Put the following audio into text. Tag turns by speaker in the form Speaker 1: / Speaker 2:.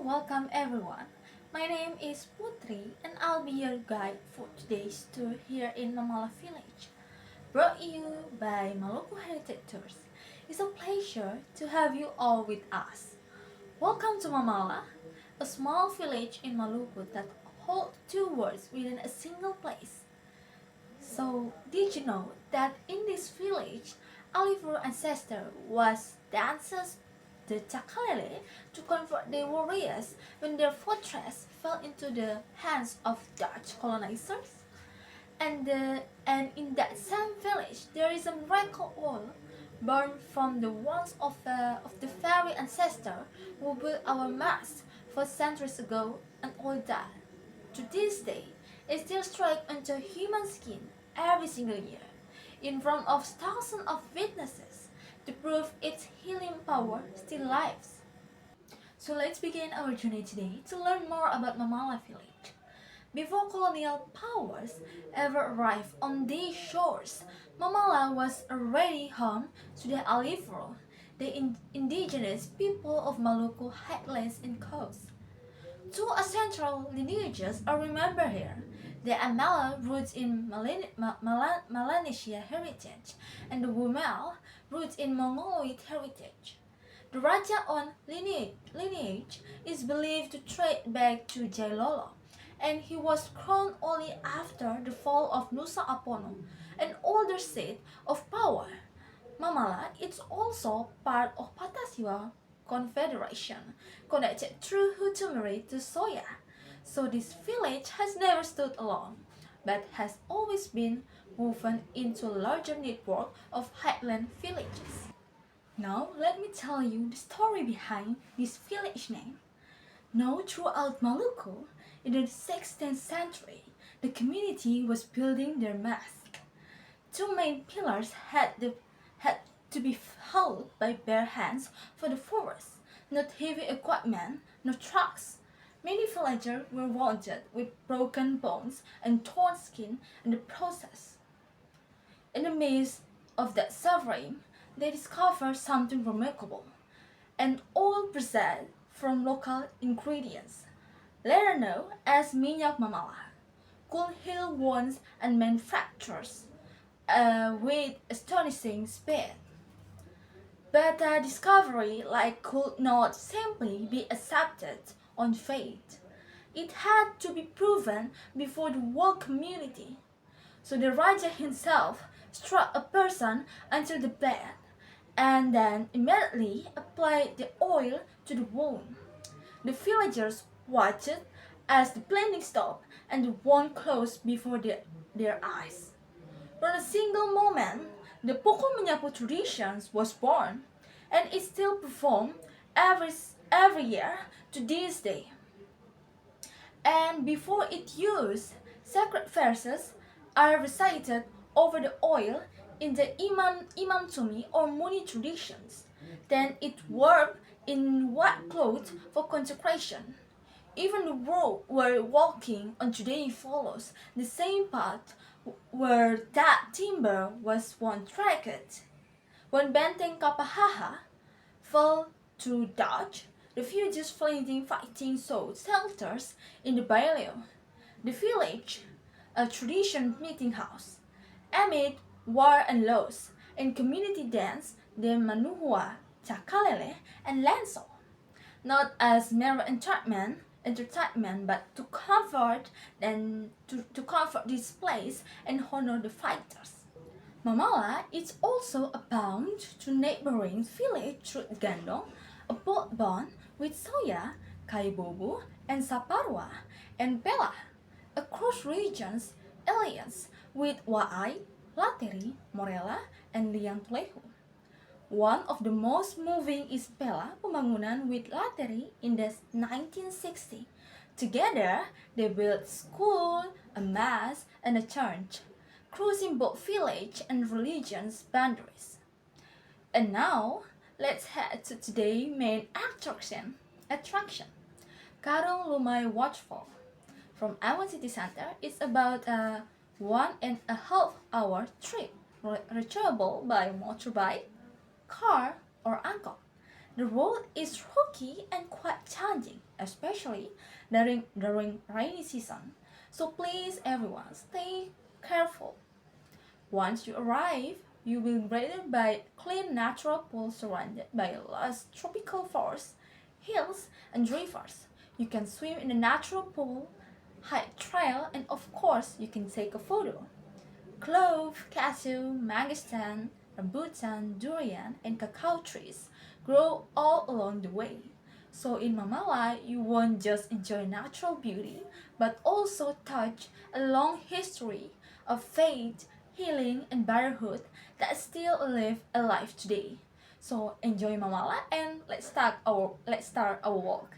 Speaker 1: welcome everyone. My name is Putri and I'll be your guide for today's tour here in Mamala village. Brought you by Maluku Heritage Tours. It's a pleasure to have you all with us. Welcome to Mamala, a small village in Maluku that holds two words within a single place. So, did you know that in this village, our ancestor was dances the Chakalele to convert their warriors when their fortress fell into the hands of Dutch colonizers? And in that same village, there is a miracle oil born from the wands of the fairy ancestor who built our mast 4 centuries ago, and all that to this day it still strikes onto human skin every single year in front of thousands of witnesses to prove its healing power still lives. So let's begin our journey today to learn more about Mamala village. Before colonial powers ever arrived on these shores, Mamala was already home to the Alivro, the indigenous people of Maluku highlands and coast. Two ancestral lineages are remembered here: the Amala roots in Melanesia heritage and the Wumal roots in Mongoloid heritage. The Rajaon lineage is believed to trace back to Jailolo, and he was crowned only after the fall of Nusa Apono, an older seat of power. Mamala is also part of Patasiwa Confederation, connected through Hutumeri to Soya. So this village has never stood alone, but has always been woven into a larger network of highland villages. Now let me tell you the story behind this village name. Now throughout Maluku, in the 16th century, the community was building their mosque. Two main pillars had to be hauled by bare hands for the forest. Not heavy equipment, no trucks. Many villagers were wounded with broken bones and torn skin in the process. In the midst of that suffering, they discovered something remarkable: an oil prepared from local ingredients, later known as minyak mamala, could heal wounds and mend fractures with astonishing speed. But a discovery like could not simply be accepted on faith. It had to be proven before the whole community. So the Raja himself struck a person until the blood, and then immediately applied the oil to the wound. The villagers watched as the bleeding stopped and the wound closed before their eyes. From a single moment, the Pukul Menyapu traditions was born, and is still performed every year to this day. And before it used, sacred verses are recited over the oil in the Imam Tumi or Muni traditions. Then it warped in white cloth for consecration. Even the road we're walking on today follows the same path where that timber was once tracked. When Benteng Kapahaha fell to Dutch, refugees fleeing fighting sought shelters in the bayou, the village, a tradition meeting house. Amid war and loss and community dance, the Manuhua, Chakalele, and Lenso, not as mere entertainment, but to comfort to comfort this place and honor the fighters. Mamala is also abound to neighboring village Gandong, a boat bond with Soya, Kaibobu, and Saparwa, and Bela, a cross regions alliance with Waai, Lateri, Morella, and Liang Tulehu. One of the most moving is Bela Pembangunan with Lateri in the 1960. Together, they built school, a mass, and a church, crossing both village and religions boundaries. And now, let's head to today's main attraction, Karung Lumai Waterfall. From Awon City Center, it's about a 1.5 hour trip, reachable by motorbike, car, or angkot. The road is rocky and quite challenging, especially during rainy season. So please everyone, stay careful. Once you arrive, you will be greeted by clean natural pools surrounded by lush tropical forests, hills, and rivers. You can swim in the natural pool, hike trail, and of course, you can take a photo. Clove, cashew, mangosteen, rambutan, durian, and cacao trees grow all along the way. So in Mamala, you won't just enjoy natural beauty, but also touch a long history of faith, healing, and brotherhood that still live alive today. So enjoy Mamala and let's start our walk.